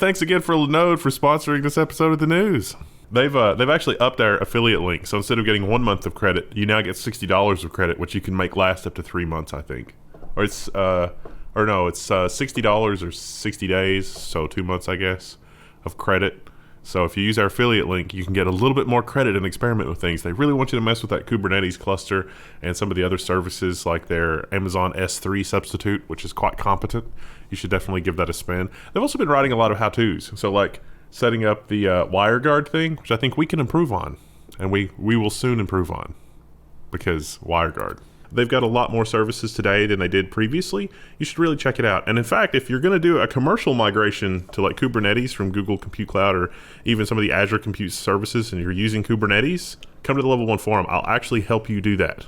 thanks again for Linode for sponsoring this episode of the news. They've actually upped our affiliate link, so instead of getting 1 month of credit, you now get $60 of credit, which you can make last up to 3 months, I think. Or it's $60 or 60 days, so 2 months, I guess, of credit. So if you use our affiliate link, you can get a little bit more credit and experiment with things. They really want you to mess with that Kubernetes cluster and some of the other services like their Amazon S3 substitute, which is quite competent. You should definitely give that a spin. They've also been writing a lot of how-tos. So like setting up the WireGuard thing, which I think we can improve on. And we will soon improve on because WireGuard. They've got a lot more services today than they did previously. You should really check it out. And in fact, if you're going to do a commercial migration to like Kubernetes from Google Compute Cloud or even some of the Azure Compute services and you're using Kubernetes, come to the Level 1 forum. I'll actually help you do that.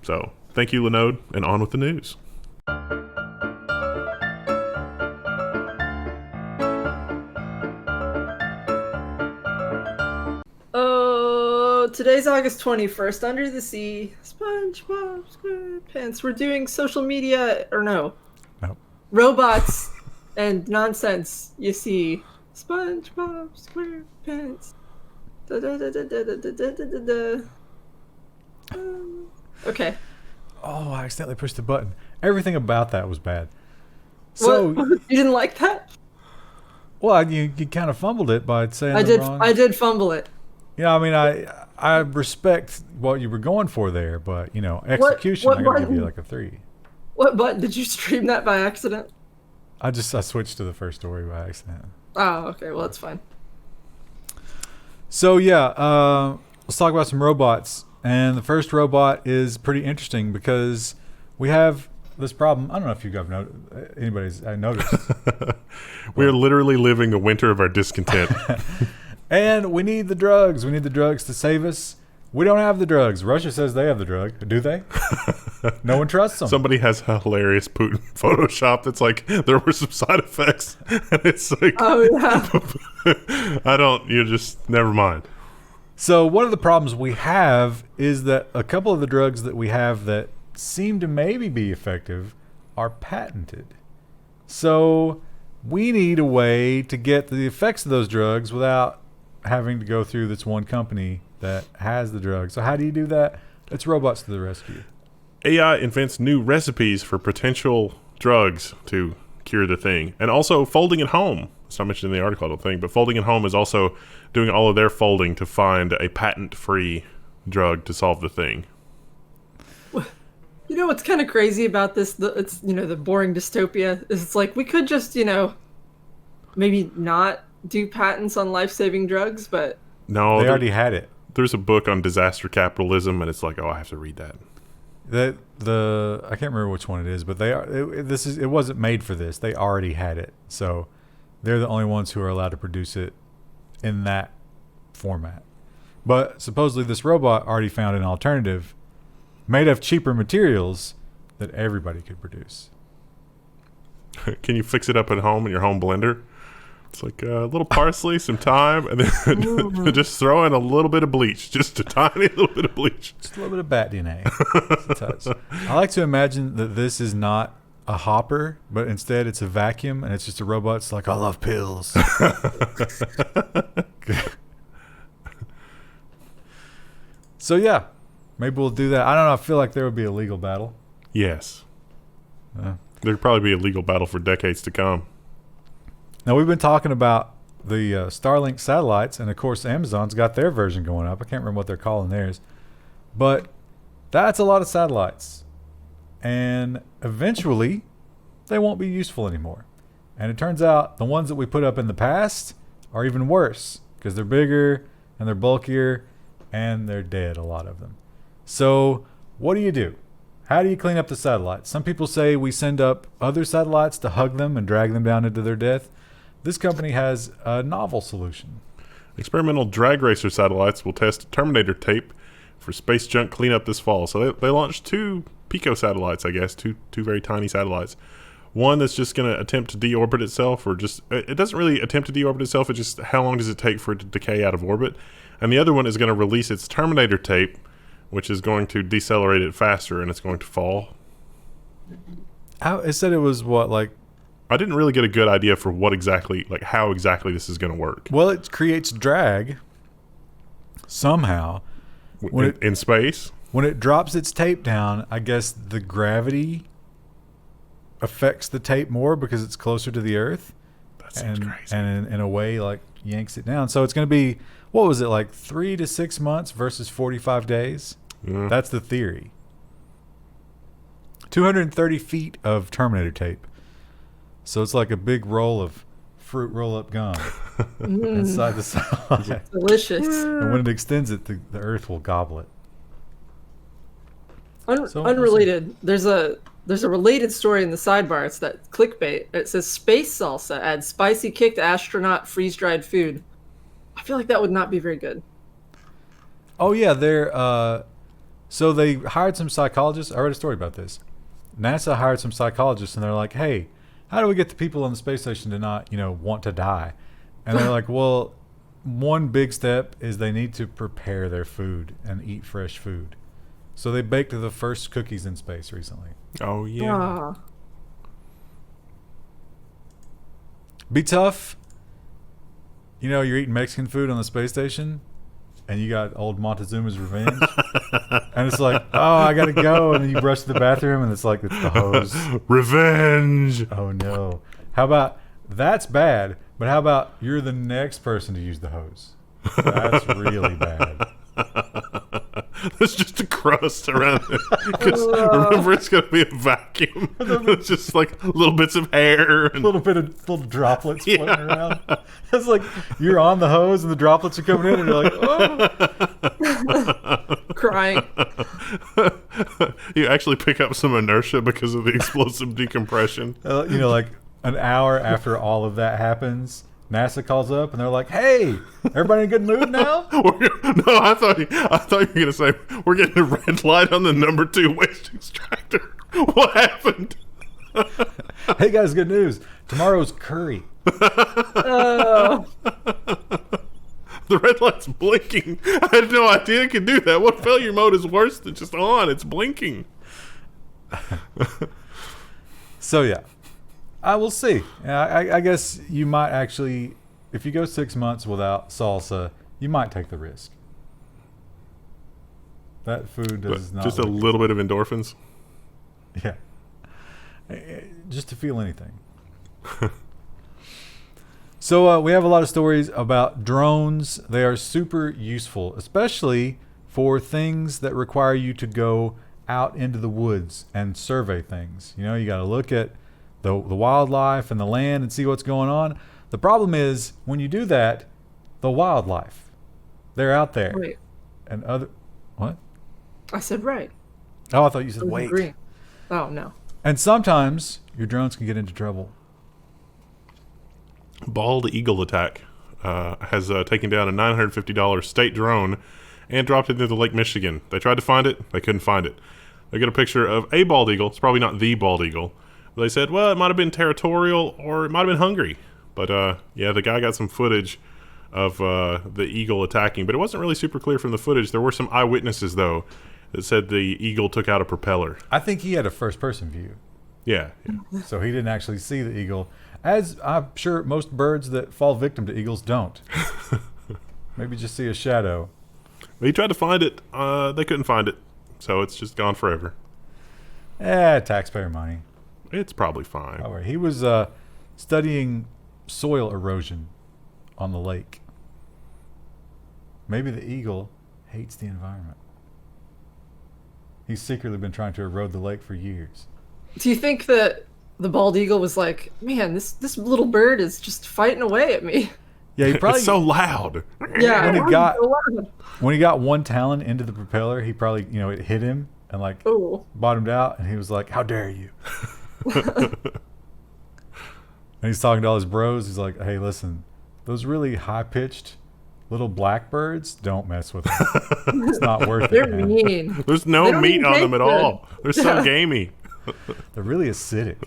So thank you, Linode, and on with the news. Today's August 21st. Under the Sea, SpongeBob SquarePants. We're doing social media, or no. Robots and nonsense. You see, SpongeBob SquarePants. Okay. Oh, I accidentally pushed the button. Everything about that was bad. So what? You didn't like that? Well, you kind of fumbled it by saying wrong. I did fumble it. Yeah, I mean, I respect what you were going for there, but, you know, execution, I gotta give you like a 3. What button? Did you stream that by accident? I switched to the first story by accident. Oh, okay. Well, that's fine. So, yeah, let's talk about some robots. And the first robot is pretty interesting because we have this problem. I don't know if you guys anybody's noticed. We're literally living the winter of our discontent. And we need the drugs. We need the drugs to save us. We don't have the drugs. Russia says they have the drug. Do they? No one trusts them. Somebody has a hilarious Putin Photoshop that's like, there were some side effects. And it's like, oh, yeah. you just, never mind. So one of the problems we have is that a couple of the drugs that we have that seem to maybe be effective are patented. So we need a way to get the effects of those drugs without having to go through this one company that has the drug. So how do you do that? It's robots to the rescue. AI invents new recipes for potential drugs to cure the thing. And also folding at home. It's not mentioned in the article, I don't think, but folding at home is also doing all of their folding to find a patent-free drug to solve the thing. You know what's kind of crazy about this? It's, the boring dystopia is it's like we could just, maybe not do patents on life-saving drugs, but no, they already had it. There's a book on disaster capitalism, and it's like, I have to read that. I can't remember which one it is, but it wasn't made for this. They already had it, so they're the only ones who are allowed to produce it in that format. But supposedly this robot already found an alternative made of cheaper materials that everybody could produce. Can you fix it up at home in your home blender? It's like a little parsley, some thyme, and then just throw in a little bit of bleach. Just a tiny little bit of bleach. Just a little bit of bat DNA. I like to imagine that this is not a hopper, but instead it's a vacuum, and it's just a robot. It's like, I love pills. So, yeah. Maybe we'll do that. I don't know. I feel like there would be a legal battle. Yes. There'd probably be a legal battle for decades to come. Now, we've been talking about the Starlink satellites, and of course, Amazon's got their version going up. I can't remember what they're calling theirs. But that's a lot of satellites. And eventually, they won't be useful anymore. And it turns out the ones that we put up in the past are even worse because they're bigger and they're bulkier and they're dead, a lot of them. So what do you do? How do you clean up the satellites? Some people say we send up other satellites to hug them and drag them down into their death. This company has a novel solution. Experimental DragRacer satellites will test Terminator Tape for space junk cleanup this fall. So they launched 2 Pico satellites, I guess, two very tiny satellites. One that's just going to attempt to deorbit itself, or just, it doesn't really attempt to deorbit itself, it's just how long does it take for it to decay out of orbit. And the other one is going to release its Terminator Tape, which is going to decelerate it faster, and it's going to fall. It said it was, what, like I didn't really get a good idea for what exactly, like how exactly this is going to work. Well, it creates drag somehow. In space? When it drops its tape down, I guess the gravity affects the tape more because it's closer to the Earth. That seems crazy. And in a way, like, yanks it down. So it's going to be, what was it, like 3 to 6 months versus 45 days? Yeah. That's the theory. 230 feet of Terminator tape. So it's like a big roll of fruit roll-up gum inside the satellite. Delicious. And when it extends it, the Earth will gobble it. Unrelated. There's a related story in the sidebar. It's that clickbait. It says space salsa adds spicy kick to astronaut freeze-dried food. I feel like that would not be very good. Oh yeah, so they hired some psychologists. I read a story about this. NASA hired some psychologists, and they're like, "Hey, how do we get the people on the space station to not, want to die?" And they're like, "Well, one big step is they need to prepare their food and eat fresh food." So they baked the first cookies in space recently. Oh, yeah. Be tough. You're eating Mexican food on the space station, and you got old Montezuma's Revenge. And it's like, oh, I got to go. And then you rush to the bathroom, and it's like, it's the hose. Revenge. Oh, no. How about, that's bad, but how about you're the next person to use the hose? That's really bad. There's just a crust around it. Because remember, it's going to be a vacuum. It's just like little bits of hair. And A little droplets floating around. It's like you're on the hose and the droplets are coming in and you're like, oh. Crying. You actually pick up some inertia because of the explosive decompression. Like an hour after all of that happens, NASA calls up and they're like, "Hey, everybody in a good mood now?" No, I thought you were gonna say we're getting a red light on the number 2 waste extractor. What happened? Hey guys, good news. Tomorrow's curry. The red light's blinking. I had no idea it could do that. What failure mode is worse than just on? It's blinking. So yeah. I will see. I guess you might actually, if you go 6 months without salsa, you might take the risk. That food does not. Just a little bit of endorphins. Yeah. Just to feel anything. So we have a lot of stories about drones. They are super useful, especially for things that require you to go out into the woods and survey things. You got to look at the wildlife and the land and see what's going on. The problem is when you do that, the wildlife, they're out there. Wait. And what? I said right. Oh, I thought you said I was wait. agreeing. Oh, no. And sometimes your drones can get into trouble. Bald Eagle Attack has taken down a $950 state drone and dropped it into Lake Michigan. They tried to find it. They couldn't find it. They got a picture of a bald eagle. It's probably not the bald eagle. But they said, well, it might have been territorial or it might have been hungry. But, yeah, the guy got some footage of the eagle attacking. But it wasn't really super clear from the footage. There were some eyewitnesses, though, that said the eagle took out a propeller. I think he had a first-person view. Yeah. So he didn't actually see the eagle, as I'm sure most birds that fall victim to eagles don't. Maybe just see a shadow. He tried to find it. They couldn't find it. So it's just gone forever. Taxpayer money. It's probably fine. All right. He was studying soil erosion on the lake. Maybe the eagle hates the environment. He's secretly been trying to erode the lake for years. Do you think that the bald eagle was like, man, this little bird is just fighting away at me? Yeah, he probably. It's so loud. Yeah. When he got one talon into the propeller, he probably, it hit him and bottomed out, and he was like, "How dare you!" And he's talking to all his bros. He's like, "Hey, listen, those really high-pitched little blackbirds, don't mess with them. It's not worth it." They're man. mean. There's no meat on them at all. They're so gamey. They're really acidic.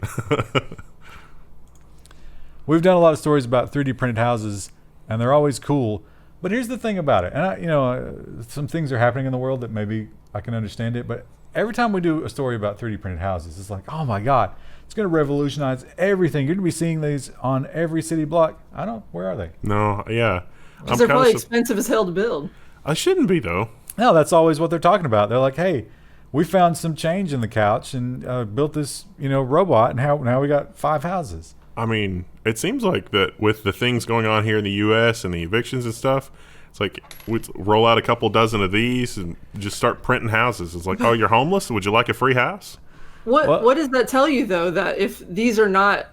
We've done a lot of stories about 3D printed houses, and they're always cool. But here's the thing about it. And some things are happening in the world that maybe I can understand it, but every time we do a story about 3D printed houses, it's like, oh my God, it's going to revolutionize everything. You're going to be seeing these on every city block. I don't. Where are they? No, yeah. Because they're probably expensive as hell to build. I shouldn't be, though. No, that's always what they're talking about. They're like, hey, we found some change in the couch and built this, robot, and now we got 5 houses. I mean, it seems like that with the things going on here in the U.S. and the evictions and stuff, it's like we roll out a couple dozen of these and just start printing houses. It's like, oh, you're homeless? Would you like a free house? What does that tell you, though, that if these are not,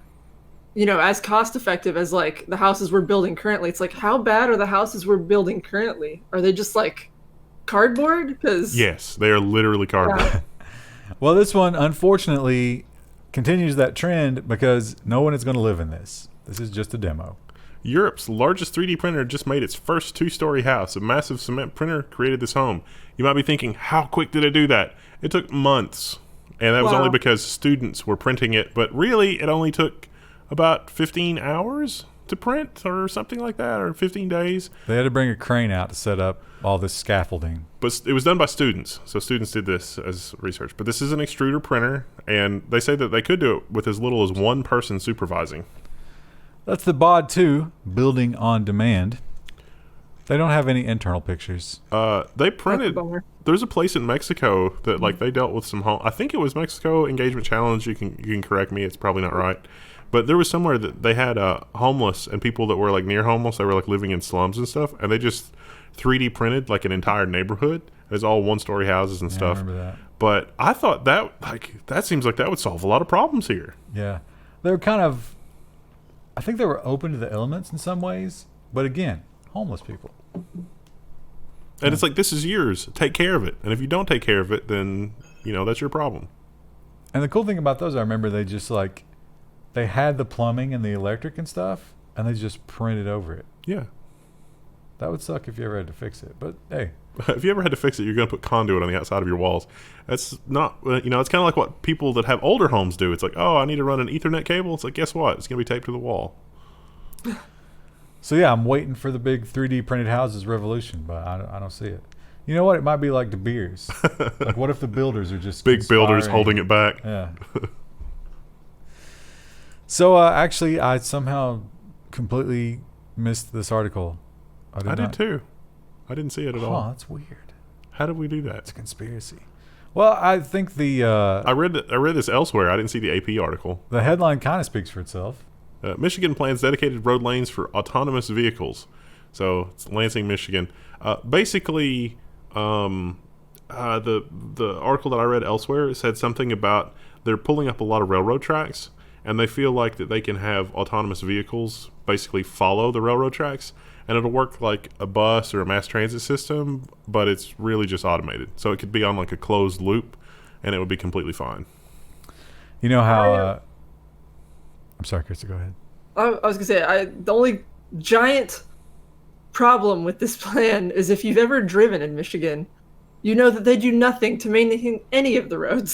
as cost effective as like the houses we're building currently, it's like, how bad are the houses we're building currently? Are they just like cardboard? Because yes, they are literally cardboard. Yeah. Well, this one unfortunately continues that trend because no one is going to live in this. This is just a demo. Europe's largest 3D printer just made its first 2-story house. A massive cement printer created this home. You might be thinking, how quick did it do that? It took months, and that was only because students were printing it. But really, it only took about 15 hours to print or something like that, or 15 days. They had to bring a crane out to set up all this scaffolding. But it was done by students, so students did this as research. But this is an extruder printer, and they say that they could do it with as little as one person supervising. That's the BOD 2, Building on Demand. They don't have any internal pictures. They printed. There's a place in Mexico that like they dealt with some home. I think it was Mexico Engagement Challenge. You can correct me. It's probably not right. But there was somewhere that they had homeless and people that were like near homeless. They were like living in slums and stuff, and they just 3D printed like an entire neighborhood. It's all 1-story houses and stuff. I remember that. But I thought that seems like that would solve a lot of problems here. Yeah, they were kind of. I think they were open to the elements in some ways, but again, homeless people. And it's like, this is yours. Take care of it. And if you don't take care of it, then that's your problem. And the cool thing about those, I remember they just like. They had the plumbing and the electric and stuff, and they just printed over it. Yeah. That would suck if you ever had to fix it. But, hey. If you ever had to fix it, you're going to put conduit on the outside of your walls. That's not, it's kind of like what people that have older homes do. It's like, oh, I need to run an Ethernet cable. It's like, guess what? It's going to be taped to the wall. So, yeah, I'm waiting for the big 3D printed houses revolution, but I don't see it. You know what? It might be like De Beers. Like, what if the builders are just big builders holding it back? Yeah. So, actually, I somehow completely missed this article. I did too. I didn't see it at all. Oh, that's weird. How did we do that? It's a conspiracy. Well, I think the... I read this elsewhere. I didn't see the AP article. The headline kind of speaks for itself. Michigan plans dedicated road lanes for autonomous vehicles. So, it's Lansing, Michigan. Basically, the article that I read elsewhere said something about they're pulling up a lot of railroad tracks, and they feel like that they can have autonomous vehicles basically follow the railroad tracks, and it'll work like a bus or a mass transit system, but it's really just automated. So it could be on like a closed loop, and it would be completely fine. You know how... I'm sorry, Krista, go ahead. I was going to say, the only giant problem with this plan is if you've ever driven in Michigan, you know that they do nothing to maintain any of the roads.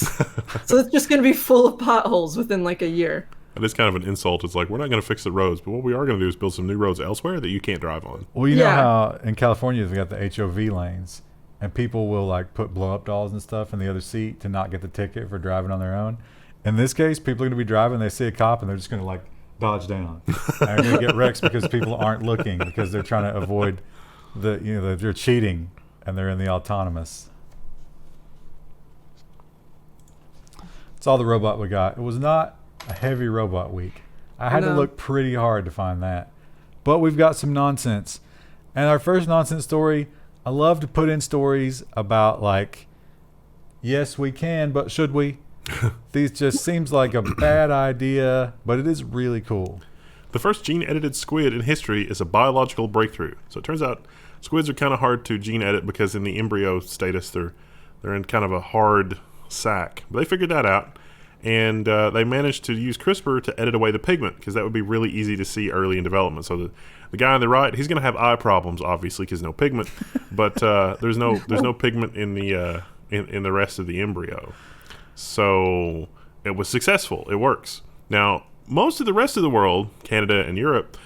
So it's just going to be full of potholes within like a year. It is kind of an insult. It's like, we're not going to fix the roads, but what we are going to do is build some new roads elsewhere that you can't drive on. Well, you know how in California they got the HOV lanes, and people will like put blow-up dolls and stuff in the other seat to not get the ticket for driving on their own. In this case, people are going to be driving, they see a cop, and they're just going to like dodge down. And they're going to get wrecks because people aren't looking because they're trying to avoid they're cheating, and they're in the autonomous. That's all the robot we got. It was not a heavy robot week. I had to look pretty hard to find that. But we've got some nonsense. And our first nonsense story, I love to put in stories about like, yes, we can, but should we? These just seems like a bad idea, but it is really cool. The first gene-edited squid in history is a biological breakthrough. So it turns out squids are kind of hard to gene-edit because in the embryo status, they're in kind of a hard sac. But they figured that out, and they managed to use CRISPR to edit away the pigment because that would be really easy to see early in development. So the guy on the right, he's going to have eye problems, obviously, because no pigment. But there's no pigment in the rest of the embryo. So it was successful. It works. Now, most of the rest of the world, Canada and Europe,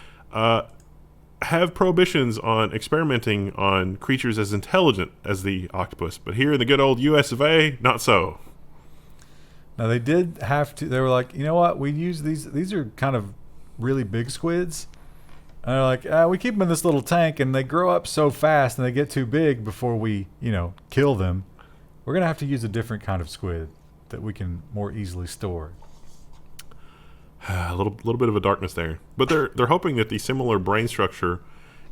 have prohibitions on experimenting on creatures as intelligent as the octopus. But here in the good old US of A, not so. Now, they did have to, they were like, you know what, we use these are kind of really big squids. And they're like, we keep them in this little tank, and they grow up so fast, and they get too big before we, kill them. We're going to have to use a different kind of squid that we can more easily store. A little bit of a darkness there. But they're hoping that the similar brain structure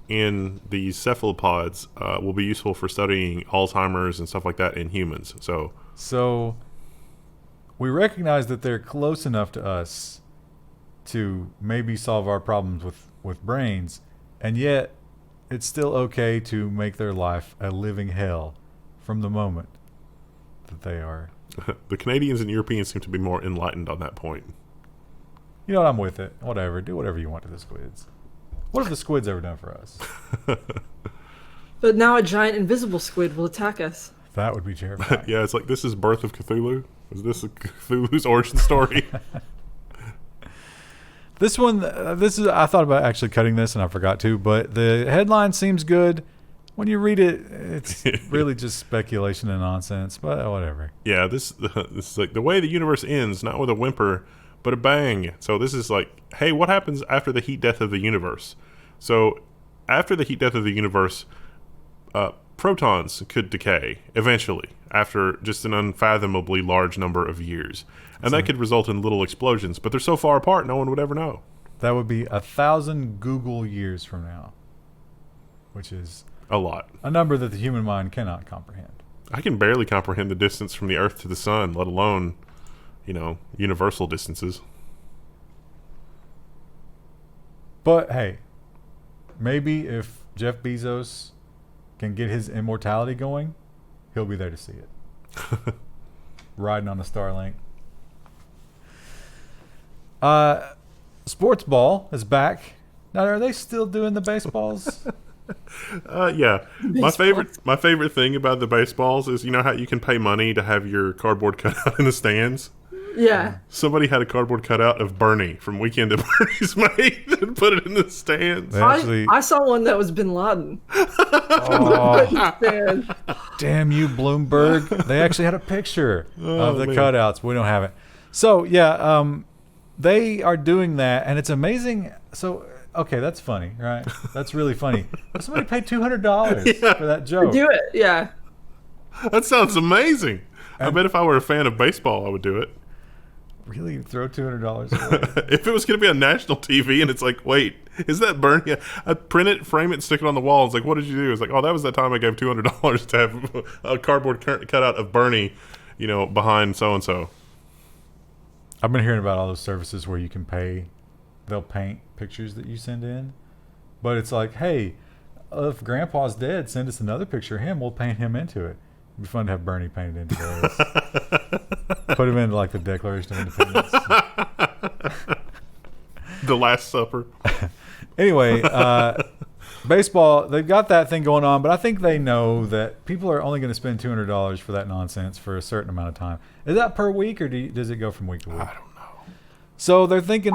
in these cephalopods will be useful for studying Alzheimer's and stuff like that in humans. So we recognize that they're close enough to us to maybe solve our problems with brains, and yet it's still okay to make their life a living hell from the moment that they are. The Canadians and Europeans seem to be more enlightened on that point. You know what? I'm with it. Whatever. Do whatever you want to the squids. What have the squids ever done for us? But now a giant invisible squid will attack us. That would be terrifying. Yeah, it's like, this is Birth of Cthulhu. Is this a Cthulhu's origin story? This one, I thought about actually cutting this and I forgot to, but the headline seems good. When you read it, it's really just speculation and nonsense, but whatever. Yeah, this is like the way the universe ends, not with a whimper, but a bang. So this is like, hey, what happens after the heat death of the universe? So after the heat death of the universe, protons could decay eventually after just an unfathomably large number of years. And that could result in little explosions, but they're so far apart, no one would ever know. That would be 1,000 Google years from now, which is a lot. A number that the human mind cannot comprehend. I can barely comprehend the distance from the Earth to the sun, let alone, universal distances. But hey, maybe if Jeff Bezos can get his immortality going, he'll be there to see it. Riding on the Starlink. Sports ball is back. Now, are they still doing the baseballs? Yeah. My favorite thing about the baseballs is, how you can pay money to have your cardboard cut out in the stands? Yeah. Somebody had a cardboard cutout of Bernie from Weekend at Bernie's made and put it in the stands. I saw one that was Bin Laden. Oh, damn you, Bloomberg. They actually had a picture of the cutouts. We don't have it. So, yeah, they are doing that, and it's amazing. So, okay, that's funny, right? That's really funny. Somebody paid $200 for that joke. Do it, yeah. That sounds amazing. I bet if I were a fan of baseball, I would do it. Really? Throw $200 away? If it was going to be on national TV and it's like, wait, is that Bernie? I'd print it, frame it, and stick it on the wall. It's like, what did you do? It's like, oh, that was that time I gave $200 to have a cardboard cutout of Bernie, behind so-and-so. I've been hearing about all those services where you can pay. They'll paint pictures that you send in. But it's like, hey, if Grandpa's dead, send us another picture of him. We'll paint him into it. It'd be fun to have Bernie painted into those. Put him into like the Declaration of Independence. The Last Supper. Anyway, baseball, they've got that thing going on, but I think they know that people are only going to spend $200 for that nonsense for a certain amount of time. Is that per week, or does it go from week to week? I don't know. So they're thinking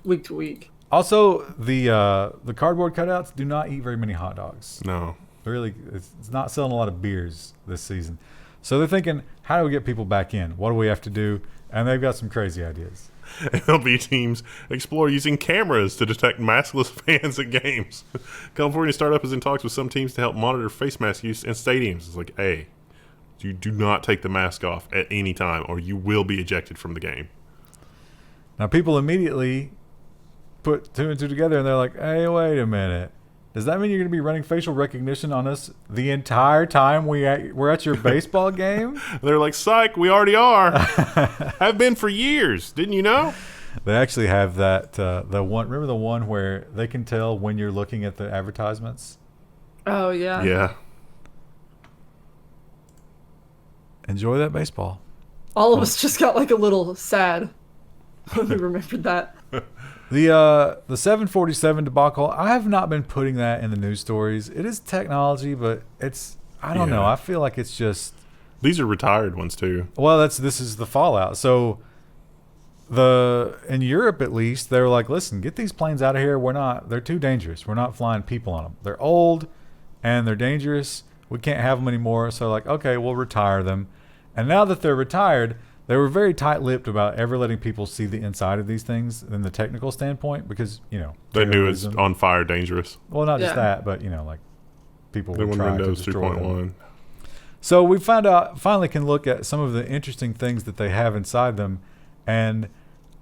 week to week. Also, the cardboard cutouts do not eat very many hot dogs. No. Really, it's not selling a lot of beers this season. So they're thinking, how do we get people back in? What do we have to do? And they've got some crazy ideas. MLB teams explore using cameras to detect maskless fans at games. California startup is in talks with some teams to help monitor face mask use in stadiums. It's like, hey, you do not take the mask off at any time or you will be ejected from the game. Now, people immediately put two and two together and they're like, hey, wait a minute. Does that mean you're going to be running facial recognition on us the entire time we're at your baseball game? They're like, psych, we already are. Have been for years. Didn't you know? They actually have that, remember the one where they can tell when you're looking at the advertisements? Oh, yeah. Yeah. Enjoy that baseball. All of us just got like a little sad when we remembered that. The 747 debacle, I have not been putting that in the news stories. It is technology, but I don't know. I feel like it's just... These are retired ones, too. Well, this is the fallout. So in Europe at least, they were like, listen, get these planes out of here. They're too dangerous. We're not flying people on them. They're old and they're dangerous. We can't have them anymore. So like, okay, we'll retire them. And now that they're retired, they were very tight-lipped about ever letting people see the inside of these things in the technical standpoint because, they knew it's on fire dangerous. Well, not just that, but, like people would try to Windows destroy 2.1. them. So we finally can look at some of the interesting things that they have inside them. And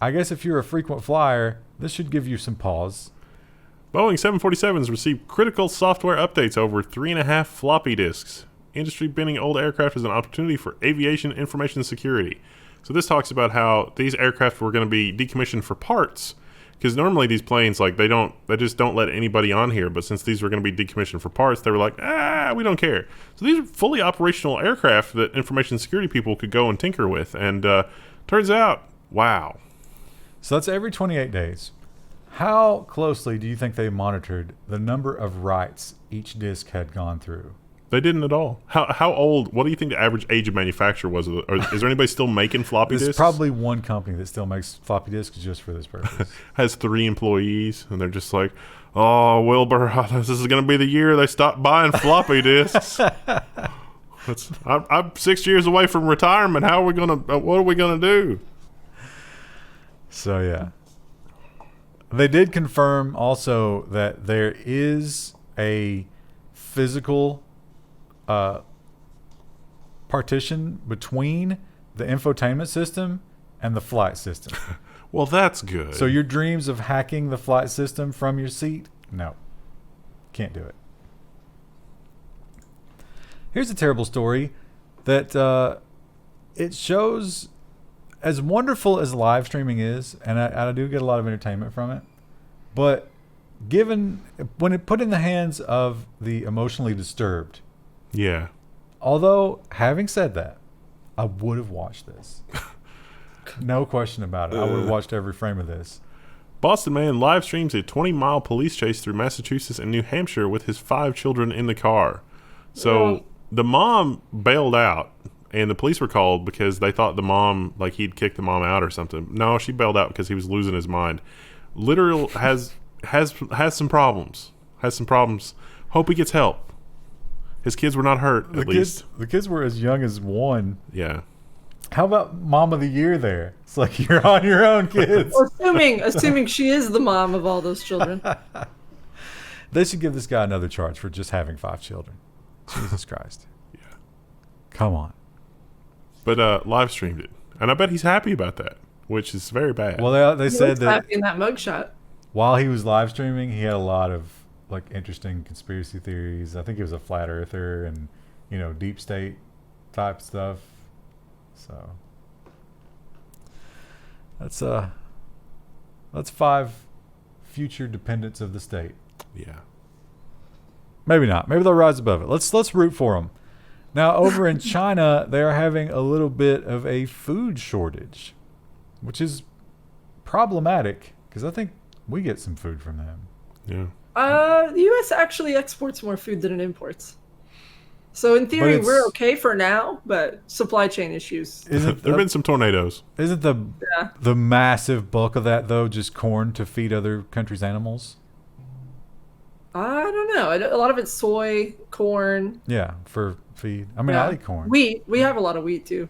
I guess if you're a frequent flyer, this should give you some pause. Boeing 747s received critical software updates over 3.5 floppy disks. Industry binning old aircraft is an opportunity for aviation information security. So this talks about how these aircraft were going to be decommissioned for parts. Because normally these planes, like they just don't let anybody on here. But since these were going to be decommissioned for parts, they were like, we don't care. So these are fully operational aircraft that information security people could go and tinker with. And turns out, wow. So that's every 28 days. How closely do you think they monitored the number of writes each disk had gone through? They didn't at all. How old? What do you think the average age of manufacture was? Or is there anybody still making floppy disks? There's probably one company that still makes floppy disks just for this purpose. Has 3 employees, and they're just like, "Oh, Wilbur, this is going to be the year they stop buying floppy disks." I'm 6 years away from retirement. What are we gonna do? So yeah, they did confirm also that there is a physical partition between the infotainment system and the flight system. Well, that's good. So your dreams of hacking the flight system from your seat, no, can't do it. Here's a terrible story that it shows, as wonderful as live streaming is, and I do get a lot of entertainment from it, but when it put in the hands of the emotionally disturbed. Yeah. Although, having said that, I would have watched this. No question about it. I would have watched every frame of this. Boston man live streams a 20-mile police chase through Massachusetts and New Hampshire with his 5 children in the car. So the mom bailed out, and the police were called because they thought the mom, like he'd kicked the mom out or something. No, she bailed out because he was losing his mind. Literal has some problems. Hope he gets help. His kids were not hurt, at least. The kids were as young as 1. Yeah. How about Mom of the Year there? It's like you're on your own, kids. Assuming she is the mom of all those children. They should give this guy another charge for just having 5 children. Jesus Christ. Yeah. Come on. But live streamed it. And I bet he's happy about that, which is very bad. Well, they said that happy in that mugshot. While he was live streaming, he had a lot of interesting conspiracy theories. I think he was a flat earther and, deep state type stuff. So that's 5 future dependents of the state. Yeah. Maybe not. Maybe they'll rise above it. Let's root for them. Now, over in China, they are having a little bit of a food shortage, which is problematic because I think we get some food from them. Yeah. The U.S. actually exports more food than it imports. So in theory, we're okay for now, but supply chain issues. There've been some tornadoes. Isn't the massive bulk of that, though, just corn to feed other countries' animals? I don't know. A lot of it's soy, corn. Yeah, for feed. I mean, I like corn. Wheat. We have a lot of wheat, too.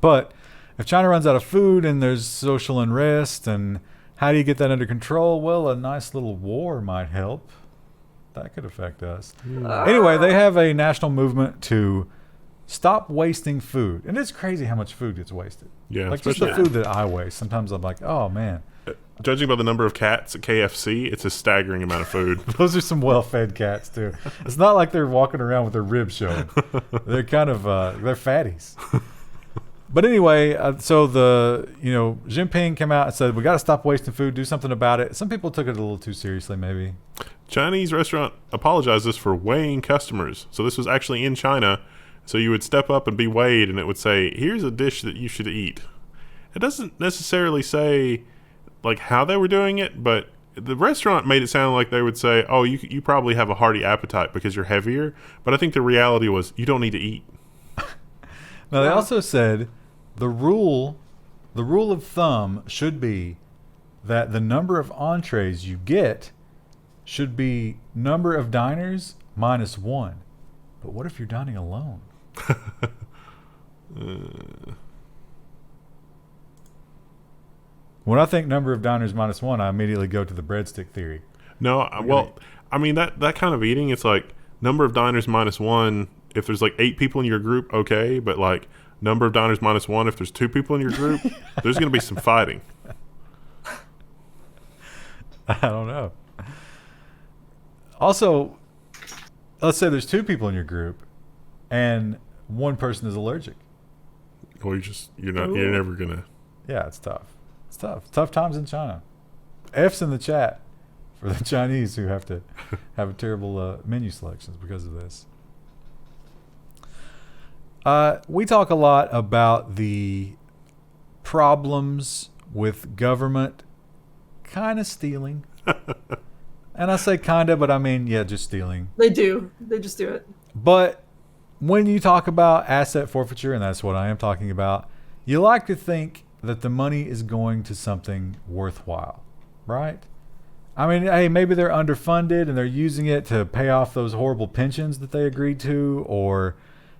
But if China runs out of food and there's social unrest, and how do you get that under control? Well, a nice little war might help. That could affect us. Anyway, they have a national movement to stop wasting food. And it's crazy how much food gets wasted. Yeah. Like just the food that I waste. Sometimes I'm like, oh, man. Judging by the number of cats at KFC, it's a staggering amount of food. Those are some well-fed cats, too. It's not like they're walking around with their ribs showing. They're kind of, they're fatties. But anyway, so Jinping came out and said, we got to stop wasting food, do something about it. Some people took it a little too seriously, maybe. Chinese restaurant apologizes for weighing customers. So this was actually in China. So you would step up and be weighed, and it would say, here's a dish that you should eat. It doesn't necessarily say like how they were doing it, but the restaurant made it sound like they would say, oh, you probably have a hearty appetite because you're heavier. But I think the reality was you don't need to eat. Now, they also said the rule the rule of thumb should be that the number of entrees you get should be number of diners minus 1. But what if you're dining alone? When I think number of diners minus 1, I immediately go to the breadstick theory. No, well, I mean, that kind of eating, it's like number of diners minus 1. If there's like 8 people in your group, okay. But like number of diners minus 1, if there's 2 people in your group, there's going to be some fighting. I don't know. Also, let's say there's 2 people in your group and one person is allergic. Or you're never going to. Yeah, it's tough. It's tough. Tough times in China. F's in the chat for the Chinese who have to have a terrible menu selections because of this. We talk a lot about the problems with government kind of stealing. And I say kind of, but I mean, yeah, just stealing. They do. They just do it. But when you talk about asset forfeiture, and that's what I am talking about, you like to think that the money is going to something worthwhile, right? I mean, hey, maybe they're underfunded and they're using it to pay off those horrible pensions that they agreed to, or,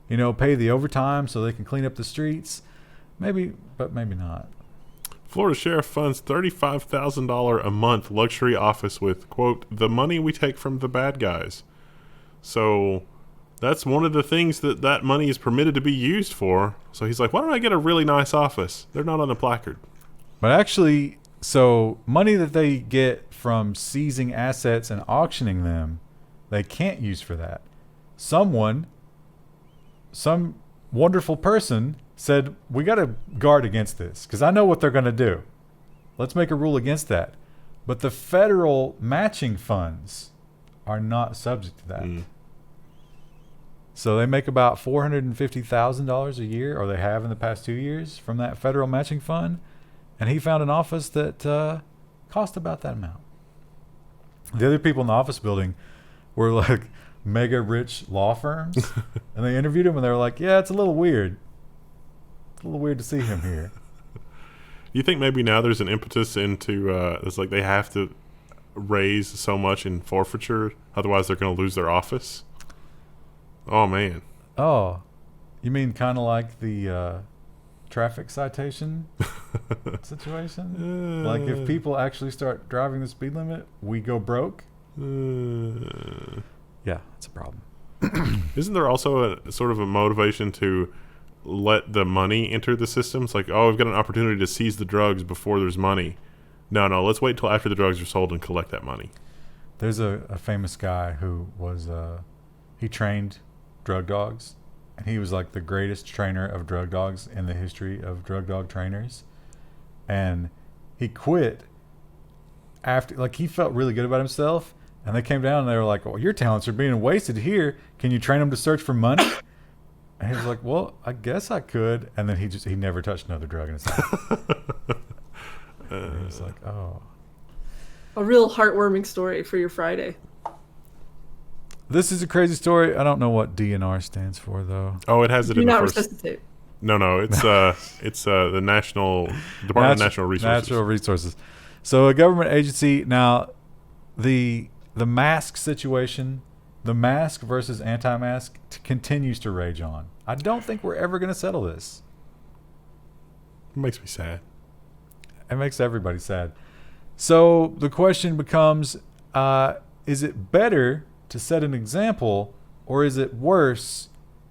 you know, pay the overtime so they can clean up the streets. Maybe, but maybe not. Florida Sheriff funds $35,000 a month luxury office with, quote, the money we take from the bad guys. So that's one of the things that money is permitted to be used for. So he's like, why don't I get a really nice office? They're not on the placard. But actually, so money that they get from seizing assets and auctioning them, they can't use for that. Some wonderful person said, we got to guard against this because I know what they're going to do. Let's make a rule against that. But the federal matching funds are not subject to that. So they make about $450,000 a year, or they have in the past 2 years, from that federal matching fund. And he found an office that cost about that amount. The other people in the office building were like mega rich law firms. And they interviewed him and they were like, yeah, it's a little weird. It's a little weird to see him here. You think maybe now there's an impetus into, it's like they have to raise so much in forfeiture, otherwise they're going to lose their office? Oh, man. Oh, you mean kind of like the traffic citation situation? Like if people actually start driving the speed limit, we go broke? Yeah, it's a problem. Isn't there also a sort of a motivation to let the money enter the system? It's like, oh, we've got an opportunity to seize the drugs before there's money. No, let's wait until after the drugs are sold and collect that money. There's a famous guy who was, he trained drug dogs, and he was like the greatest trainer of drug dogs in the history of drug dog trainers. And he quit after, like, he felt really good about himself, and they came down and they were like, well, your talents are being wasted here. Can you train them to search for money? And he was like, well, I guess I could. And then he never touched another drug in his life. And he was like, oh. A real heartwarming story for your Friday. This is a crazy story. I don't know what DNR stands for, though. Oh, it has it Do in the not first. resuscitate. No, it's the National Department of Natural Resources. Natural Resources. So a government agency. Now, the mask situation, the mask versus anti-mask, continues to rage on. I don't think we're ever going to settle this. It makes me sad. It makes everybody sad. So the question becomes, is it better to set an example, or is it worse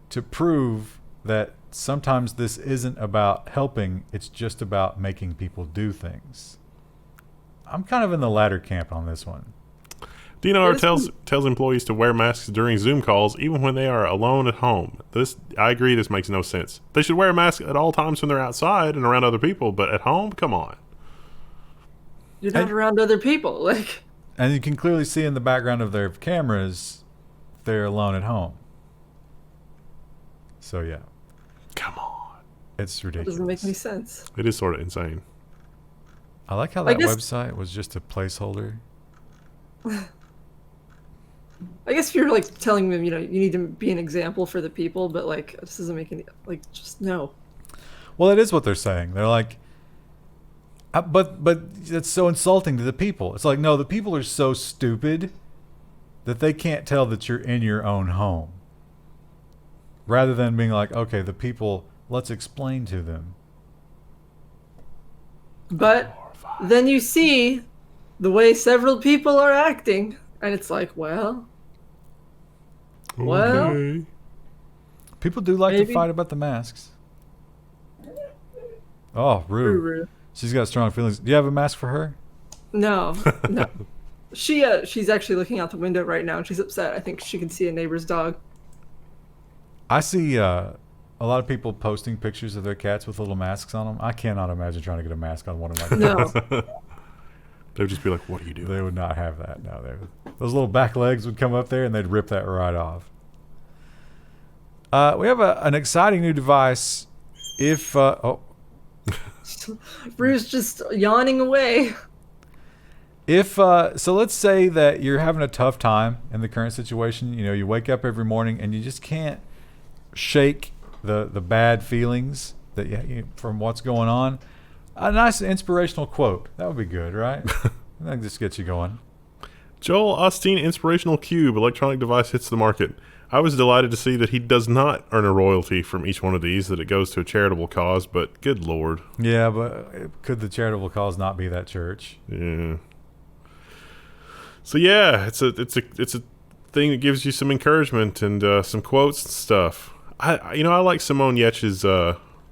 to prove that sometimes this isn't about helping, it's just about making people do things? I'm kind of in the latter camp on this one. DNR tells employees to wear masks during Zoom calls, even when they are alone at home. I agree, this makes no sense. They should wear a mask at all times when they're outside and around other people, but at home, come on. You're not around other people, like. And you can clearly see in the background of their cameras, they're alone at home. So yeah. Come on. It's ridiculous. That doesn't make any sense. It is sort of insane. I like how that website was just a placeholder. I guess if you're like telling them, you need to be an example for the people, but like this doesn't make any, like, just no. Well, it is what they're saying. They're like, But it's so insulting to the people. It's like, no, the people are so stupid that they can't tell that you're in your own home. Rather than being like, okay, the people, let's explain to them. But then you see the way several people are acting, and it's like, well. People do like maybe. to fight about the masks. Oh, Rue. She's got strong feelings. Do you have a mask for her? No. She's actually looking out the window right now, and she's upset. I think she can see a neighbor's dog. I see a lot of people posting pictures of their cats with little masks on them. I cannot imagine trying to get a mask on one of my cats. No. They would just be like, what are you doing? They would not have that. No, those little back legs would come up there and they'd rip that right off. We have an exciting new device. If Rue's just yawning away. So let's say that you're having a tough time in the current situation. You know, you wake up every morning and you just can't shake the bad feelings that from what's going on. A nice inspirational quote. That would be good, right? That just gets you going. Joel Osteen Inspirational Cube electronic device hits the market. I was delighted to see that he does not earn a royalty from each one of these, that it goes to a charitable cause, but good Lord. Yeah, but could the charitable cause not be that church? Yeah. So yeah, it's a thing that gives you some encouragement and some quotes and stuff. I like Simone Yetch's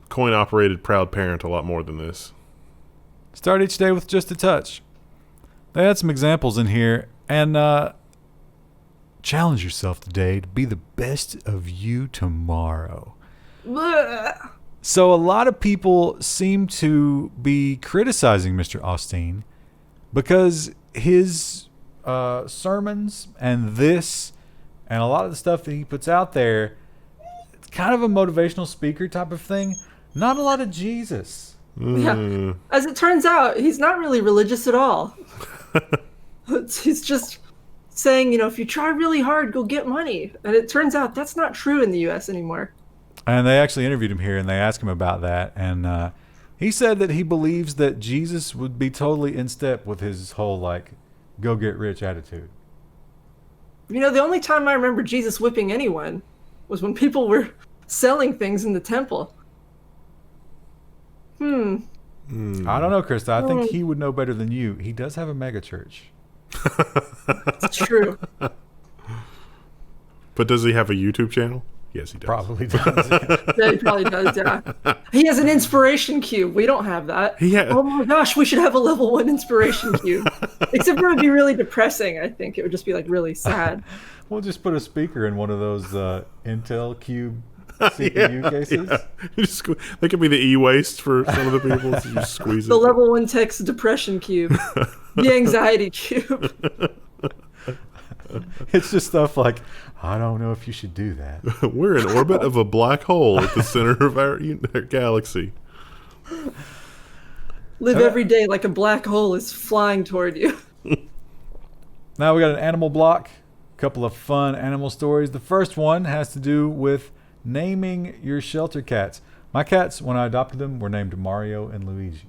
coin-operated proud parent a lot more than this. Start each day with just a touch. They had some examples in here, and challenge yourself today to be the best of you tomorrow. Blech. So a lot of people seem to be criticizing Mr. Osteen because his sermons and a lot of the stuff that he puts out there, it's kind of a motivational speaker type of thing. Not a lot of Jesus. Yeah. As it turns out, he's not really religious at all. He's just saying, if you try really hard, go get money. And it turns out that's not true in the U.S. anymore. And they actually interviewed him here, and they asked him about that. And he said that he believes that Jesus would be totally in step with his whole, go get rich attitude. The only time I remember Jesus whipping anyone was when people were selling things in the temple. I don't know, Krista. I think he would know better than you. He does have a mega church. It's true. But does he have a YouTube channel? Yes, he does. Probably does. Yeah, he probably does, yeah. He has an inspiration cube. We don't have that. Oh my gosh, we should have a level 1 inspiration cube. Except for it would be really depressing, I think. It would just be really sad. We'll just put a speaker in one of those Intel Cube CPU cases. Yeah. They could be the e-waste for some of the people. So you just squeeze it. The level 1 text depression cube. The anxiety cube. It's just stuff like, I don't know if you should do that. We're in orbit of a black hole at the center of our galaxy. Live every day like a black hole is flying toward you. Now we got an animal block. A couple of fun animal stories. The first one has to do with naming your shelter cats. My cats, when I adopted them, were named Mario and Luigi.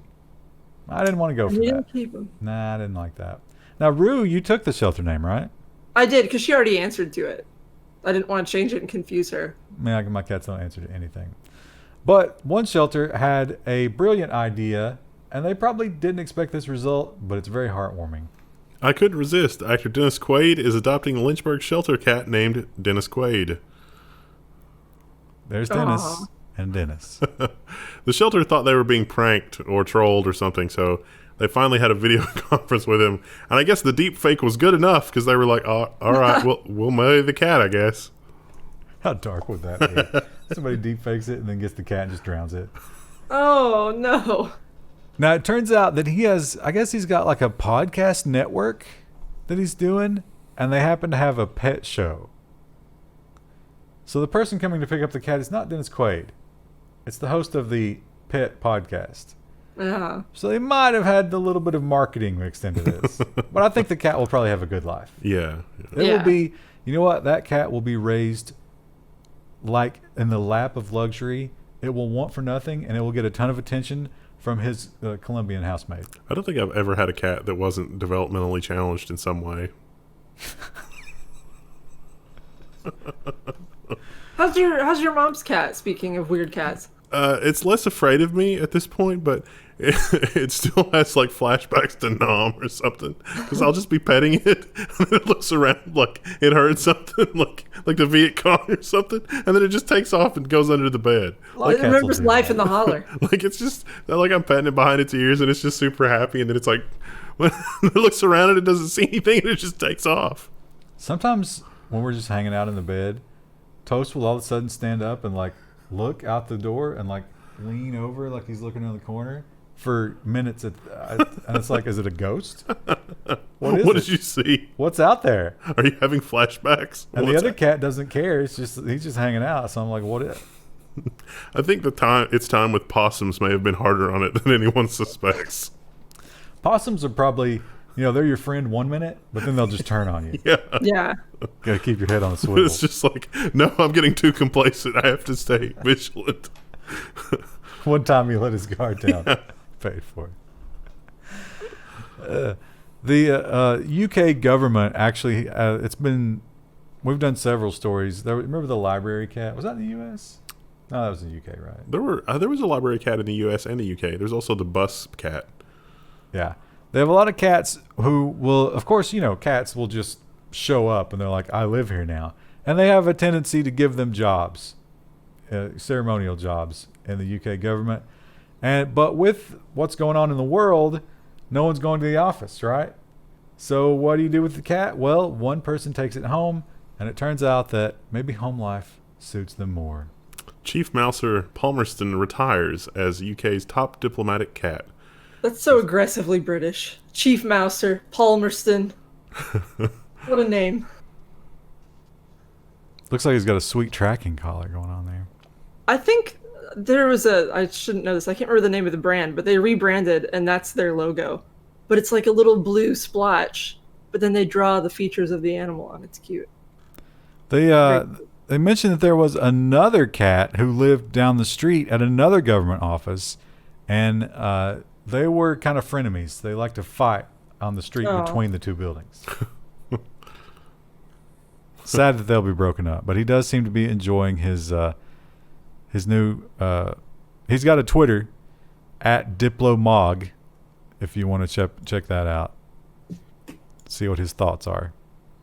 I didn't want to go for that. You didn't keep them. Nah, I didn't like that. Now, Rue, you took the shelter name, right? I did, because she already answered to it. I didn't want to change it and confuse her. Man, my cats don't answer to anything. But one shelter had a brilliant idea, and they probably didn't expect this result, but it's very heartwarming. I couldn't resist. Actor Dennis Quaid is adopting a Lynchburg shelter cat named Dennis Quaid. There's Dennis and Dennis. The shelter thought they were being pranked or trolled or something, so they finally had a video conference with him. And I guess the deep fake was good enough because they were like, all right, we'll marry the cat, I guess. How dark would that be? Somebody deep fakes it and then gets the cat and just drowns it. Oh, no. Now, it turns out that he's got like a podcast network that he's doing, and they happen to have a pet show. So the person coming to pick up the cat is not Dennis Quaid. It's the host of the pet podcast. Yeah. So they might have had a little bit of marketing mixed into this. But I think the cat will probably have a good life. Yeah. It will be, you know what? That cat will be raised like in the lap of luxury. It will want for nothing, and it will get a ton of attention from his Colombian housemaid. I don't think I've ever had a cat that wasn't developmentally challenged in some way. How's your mom's cat? Speaking of weird cats. It's less afraid of me at this point, but it still has like flashbacks to Nom or something. Because I'll just be petting it, and then it looks around like it heard something, like the Viet Cong or something, and then it just takes off and goes under the bed. It remembers life in the holler. Like it's just like I'm petting it behind its ears, and it's just super happy, and then it's like when it looks around and it doesn't see anything, and it just takes off. Sometimes when we're just hanging out in the bed, Toast will all of a sudden stand up and like look out the door and like lean over like he's looking in the corner for minutes and it's like, is it a ghost? What did you see? What's out there? Are you having flashbacks? And the other cat doesn't care. He's just hanging out. So I'm like, what is? I think its time with possums may have been harder on it than anyone suspects. Possums are probably, they're your friend 1 minute, but then they'll just turn on you. Yeah. Gotta keep your head on the swivel. It's just like, no, I'm getting too complacent. I have to stay vigilant. One time he let his guard down. Yeah. Paid for it. The UK government actually, we've done several stories. Remember the library cat? Was that in the US? No, that was in the UK, right? There was a library cat in the US and the UK. There's also the bus cat. Yeah. They have a lot of cats who will, of course, cats will just show up and they're like, I live here now. And they have a tendency to give them jobs, ceremonial jobs in the UK government. But with what's going on in the world, no one's going to the office, right? So what do you do with the cat? Well, one person takes it home, and it turns out that maybe home life suits them more. Chief Mouser Palmerston retires as UK's top diplomatic cat. That's so aggressively British. Chief Mouser, Palmerston. What a name. Looks like he's got a sweet tracking collar going on there. I think there was I shouldn't know this, I can't remember the name of the brand, but they rebranded and that's their logo. But it's like a little blue splotch, but then they draw the features of the animal on. It's cute. They mentioned that there was another cat who lived down the street at another government office, and they were kind of frenemies. They like to fight on the street between the two buildings. Sad that they'll be broken up, but he does seem to be enjoying his new. He's got a Twitter at Diplomog, if you want to check that out. See what his thoughts are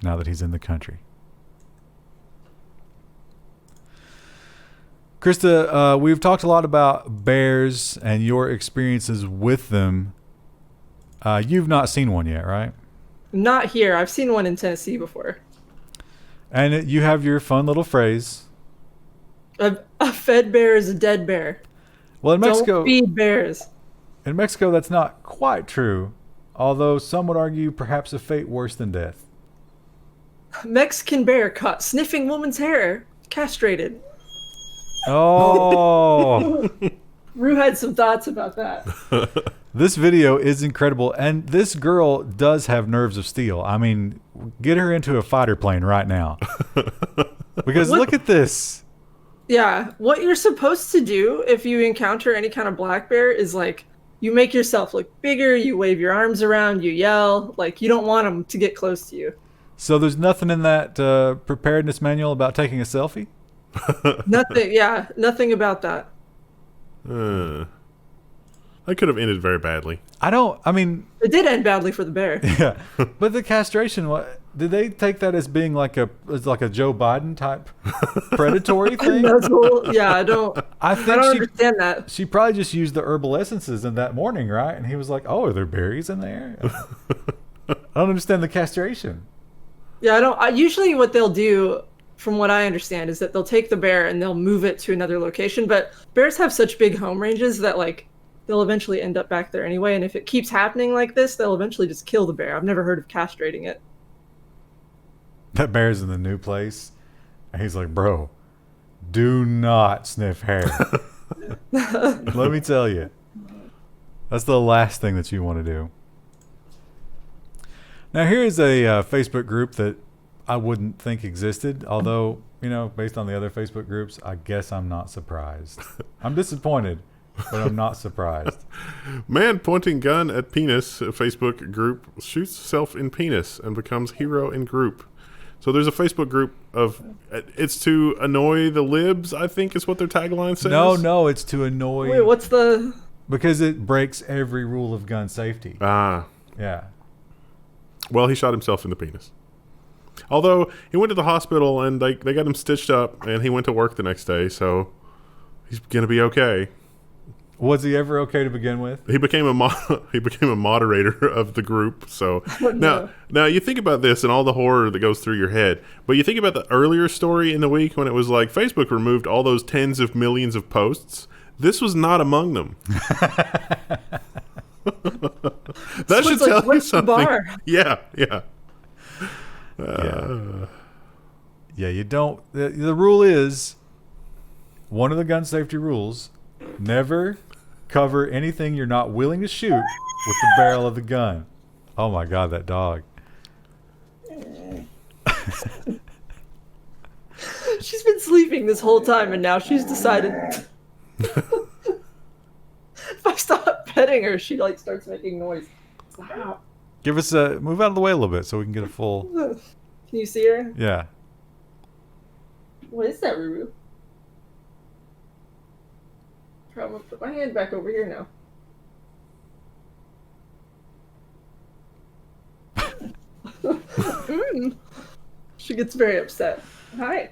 now that he's in the country. Krista, we've talked a lot about bears and your experiences with them. You've not seen one yet, right? Not here. I've seen one in Tennessee before. And you have your fun little phrase. A fed bear is a dead bear. Well, in Mexico, don't feed bears. In Mexico, that's not quite true, although some would argue perhaps a fate worse than death. Mexican bear caught sniffing woman's hair, castrated. Oh. Rue had some thoughts about that. This video is incredible, and this girl does have nerves of steel. I mean, get her into a fighter plane right now. Because look at this. Yeah, what you're supposed to do if you encounter any kind of black bear is like, you make yourself look bigger, you wave your arms around, you yell, like you don't want them to get close to you. So there's nothing in that preparedness manual about taking a selfie? Nothing about that. I could have ended very badly. It did end badly for the bear. Yeah, but the castration, did they take that as being like a Joe Biden type predatory thing? Yeah, I don't understand that. She probably just used the herbal essences in that morning, right? And he was like, "Oh, are there berries in there?" I don't understand the castration. Yeah, usually what they'll do, from what I understand, is that they'll take the bear and they'll move it to another location. But bears have such big home ranges that they'll eventually end up back there anyway. And if it keeps happening like this, they'll eventually just kill the bear. I've never heard of castrating it. That bear's in the new place. And he's like, bro, do not sniff hair. Let me tell you. That's the last thing that you want to do. Now, here is a Facebook group that I wouldn't think existed. Although, based on the other Facebook groups, I guess I'm not surprised. I'm disappointed but I'm not surprised. Man pointing gun at penis, Facebook group, shoots self in penis and becomes hero in group. So there's a Facebook group of, it's to annoy the libs, I think is what their tagline says. No, it's to annoy. Wait, what's the... Because it breaks every rule of gun safety. Ah. Yeah. Well, he shot himself in the penis. Although, he went to the hospital and they got him stitched up and he went to work the next day, so he's going to be okay. Was he ever okay to begin with? He became a moderator of the group. So No. now you think about this and all the horror that goes through your head. But you think about the earlier story in the week when it was like Facebook removed all those tens of millions of posts. This was not among them. That should tell you something. Yeah. Yeah, you don't. The rule is, one of the gun safety rules, never cover anything you're not willing to shoot with the barrel of the gun. Oh my God, that dog. She's been sleeping this whole time, and now she's decided... If I stop petting her, she like starts making noise. Stop. Give us a... Move out of the way a little bit so we can get a full... Can you see her? Yeah. What is that, Ruru? I'm gonna put my hand back over here now. She gets very upset. Hi.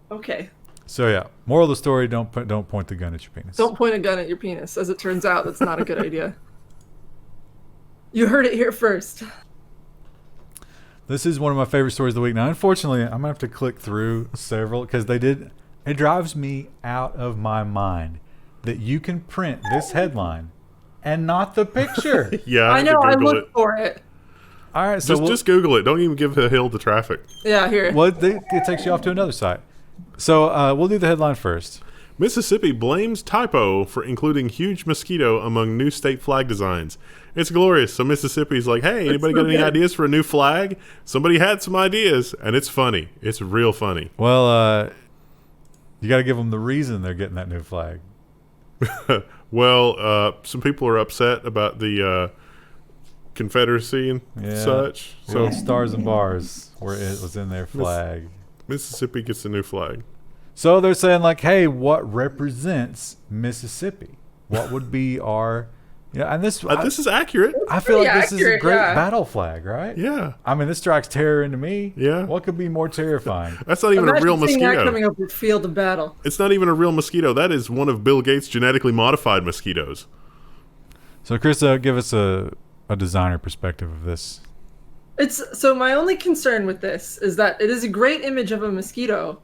Okay. So yeah, moral of the story: don't point the gun at your penis. Don't point a gun at your penis. As it turns out, that's not a good idea. You heard it here first. This is one of my favorite stories of the week. Now, unfortunately, I'm gonna have to click through several because they did. It drives me out of my mind that you can print this headline and not the picture. Yeah, I know. I looked for it. All right, so just Google it. Don't even give the hill the traffic. Yeah, here. Well, it takes you off to another site. So we'll do the headline first. Mississippi blames typo for including huge mosquito among new state flag designs. It's glorious. So Mississippi's like, hey, anybody got any ideas for a new flag? Somebody had some ideas, and it's funny. It's real funny. Well, you got to give them the reason they're getting that new flag. Well, some people are upset about the Confederacy and such. So stars and bars where it was in their flag. Mississippi gets a new flag. So they're saying like, hey, what represents Mississippi? What would be our... and this is accurate. I feel like this is a great yeah. battle flag, right? Yeah. I mean, this strikes terror into me. Yeah. What could be more terrifying? That's not even a real Imagine seeing mosquito. that coming up with Field of Battle. It's not even a real mosquito. That is one of Bill Gates' genetically modified mosquitoes. So, Chris, give us a designer perspective of this. So my only concern with this is that it is a great image of a mosquito,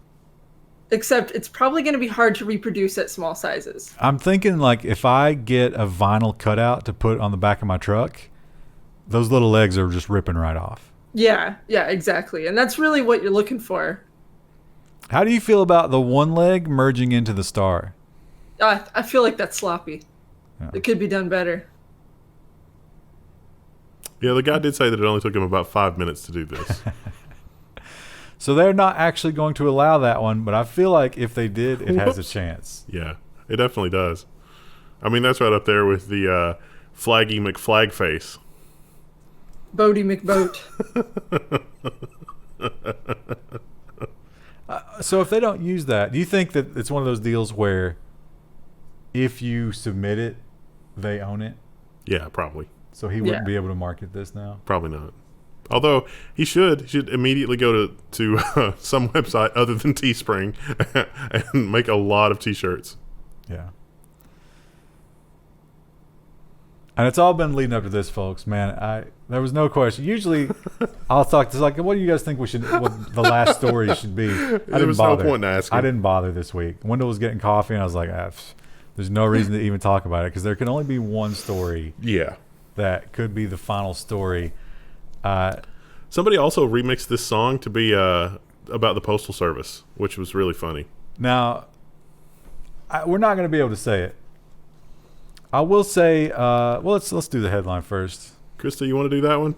except it's probably going to be hard to reproduce at small sizes. I'm thinking like if I get a vinyl cutout to put on the back of my truck, those little legs are just ripping right off. Yeah, exactly. And that's really what you're looking for. How do you feel about the one leg merging into the star? I feel like that's sloppy. Yeah. It could be done better. Yeah, the guy did say that it only took him about 5 minutes to do this. So they're not actually going to allow that one, but I feel like if they did, it has a chance. Yeah, it definitely does. I mean, that's right up there with the Flaggy McFlagface. Bodie McBoat. So if they don't use that, do you think that it's one of those deals where if you submit it, they own it? Yeah, probably. So he wouldn't be able to market this now? Probably not. Although he should immediately go to some website other than Teespring and make a lot of T-shirts. Yeah. And it's all been leading up to this, folks. Man, there was no question. Usually, I'll talk to like, what do you guys think what the last story should be? There was no point in asking. I didn't bother this week. Wendell was getting coffee, and I was like, there's no reason to even talk about it because there can only be one story. Yeah. That could be the final story. Somebody also remixed this song to be about the Postal Service, which was really funny. Now, we're not going to be able to say it. I will say, well, let's do the headline first. Krista, you want to do that one?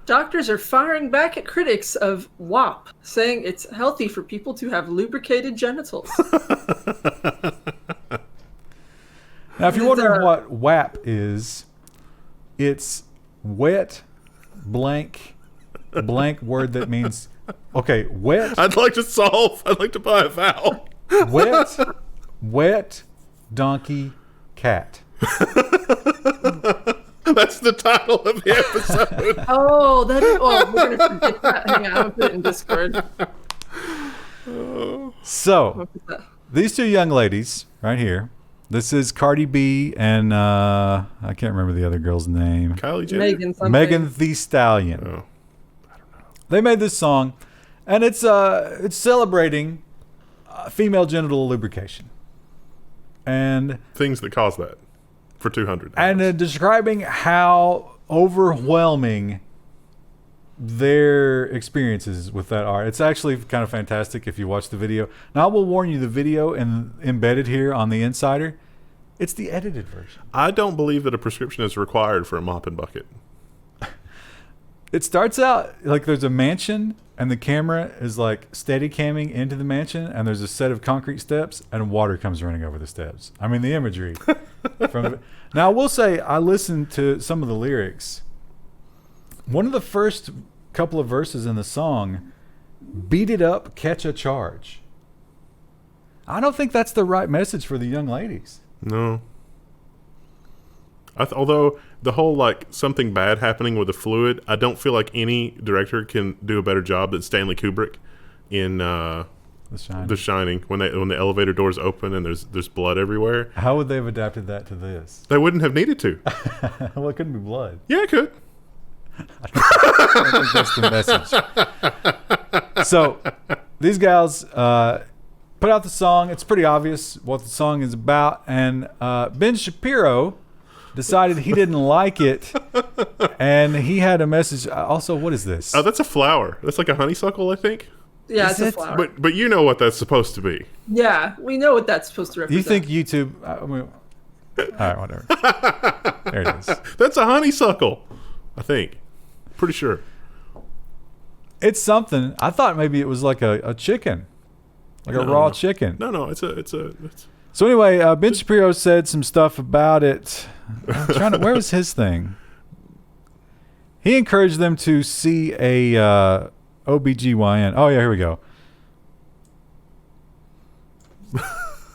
Doctors are firing back at critics of WAP, saying it's healthy for people to have lubricated genitals. Now, if you're wondering what WAP is, it's wet blank word that means, okay, wet. I'd like to buy a vowel. Wet donkey cat. That's the title of the episode. Oh, that is. Oh, we're gonna forget that. Hang on, I'm gonna put it in Discord. So, these two young ladies right here. This is Cardi B and I can't remember the other girl's name. Kylie Jenner. Megan Thee Stallion. Oh, I don't know. They made this song, and it's celebrating female genital lubrication and Things that cause that for 200. and describing how overwhelming their experiences with that are. It's actually kind of fantastic if you watch the video. Now, I will warn you, the video and embedded here on the Insider, it's the edited version. I don't believe that a prescription is required for a mop and bucket. It starts out like there's a mansion and the camera is like steady camming into the mansion and there's a set of concrete steps and water comes running over the steps. I mean, the imagery. Now, I will say I listened to some of the lyrics. One of the first couple of verses in the song, beat it up, catch a charge. I don't think that's the right message for the young ladies. No. Although the whole like something bad happening with the fluid, I don't feel like any director can do a better job than Stanley Kubrick in The Shining when the elevator doors open and there's blood everywhere. How would they have adapted that to this? They wouldn't have needed to. Well, it couldn't be blood. Yeah, it could. I don't think that's the message. So these gals put out the song. It's pretty obvious what the song is about. And Ben Shapiro decided he didn't like it. And he had a message. Also, what is this? Oh, that's a flower. That's like a honeysuckle, I think. Yeah, Is it's a it? flower. But you know what that's supposed to be. Yeah, we know what that's supposed to Do you represent. think YouTube... I mean, all right, whatever. There it is. That's a honeysuckle, I think. Pretty sure. It's something. I thought maybe it was like a chicken. Like a raw chicken. No, it's So anyway, Ben Shapiro said some stuff about it. I'm trying to, where was his thing? He encouraged them to see a OB-GYN. Oh, yeah, here we go.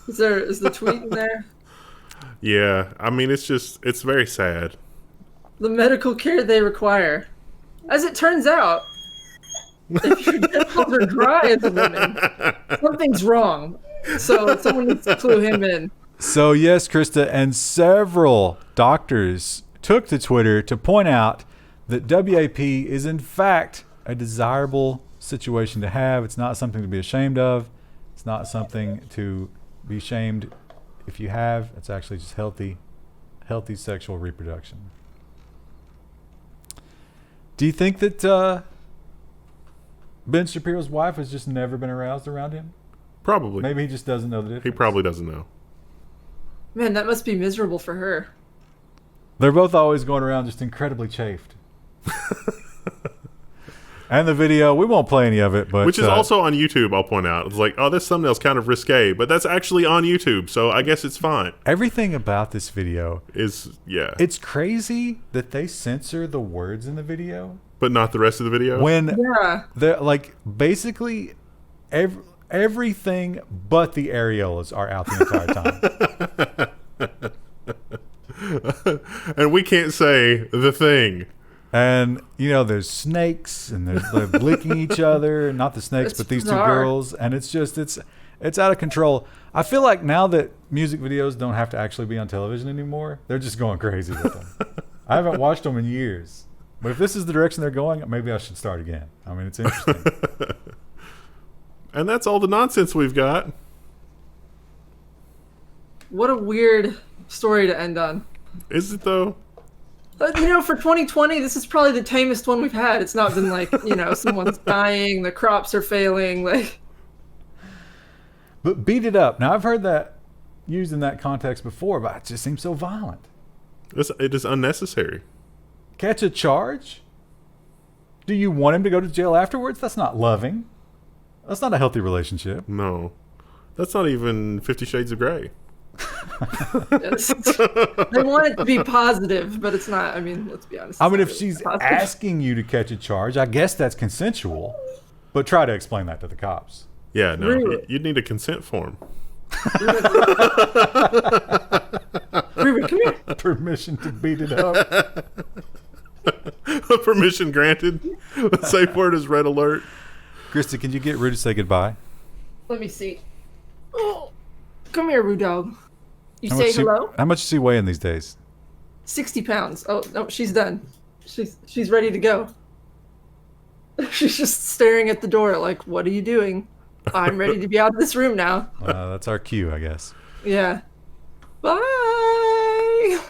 Is the tweet in there? Yeah, I mean, it's very sad. The medical care they require. As it turns out, if your genitals are dry as a woman, something's wrong. So someone needs to clue him in. So yes, Krista, and several doctors took to Twitter to point out that WAP is in fact a desirable situation to have. It's not something to be ashamed of. It's not something to be shamed if you have. It's actually just healthy sexual reproduction. Do you think that Ben Shapiro's wife has just never been aroused around him? Probably. Maybe he just doesn't know the difference. He probably doesn't know. Man, that must be miserable for her. They're both always going around just incredibly chafed. And the video, we won't play any of it, but which is also on YouTube, I'll point out. It's like, oh, this thumbnail's kind of risque, but that's actually on YouTube, so I guess it's fine. everything about this video Yeah. it's crazy that they censor the words in the video But not the rest of the video? when Yeah. they're like basically everything but the areolas are out the entire time. And we can't say the thing. And you know, there's snakes and they're licking each other. Not the snakes, It's but these bizarre. two girls. And it's just it's out of control. I feel like now that music videos don't have to actually be on television anymore, they're just going crazy with them. I haven't watched them in years, but if this is the direction they're going, maybe I should start again. I mean, it's interesting. And that's all the nonsense we've got. What a weird story to end on. Is it, though? You know, for 2020, this is probably the tamest one we've had. It's not been like, you know, someone's dying, the crops are failing, like... But beat it up. Now, I've heard that used in that context before, but it just seems so violent. It is unnecessary. Catch a charge? Do you want him to go to jail afterwards? That's not loving. That's not a healthy relationship. No. That's not even 50 Shades of Grey. Yes. They want it to be positive, but it's not. I mean, let's be honest. I mean, it's if not really she's positive. asking you to catch a charge, I guess that's consensual. But try to explain that to the cops. Yeah, no. Really? You'd need a consent form. Ruben, come here. Permission to beat it up. Permission granted. The safe word is red alert. Christy, can you get Rue to say goodbye? Let me see. Oh, come here, Rue dog. You How say much hello. How much is he weighing these days? 60 pounds. Oh no, she's done. She's ready to go. She's just staring at the door like, what are you doing? I'm ready to be out of this room now. That's our cue, I guess. Yeah. Bye.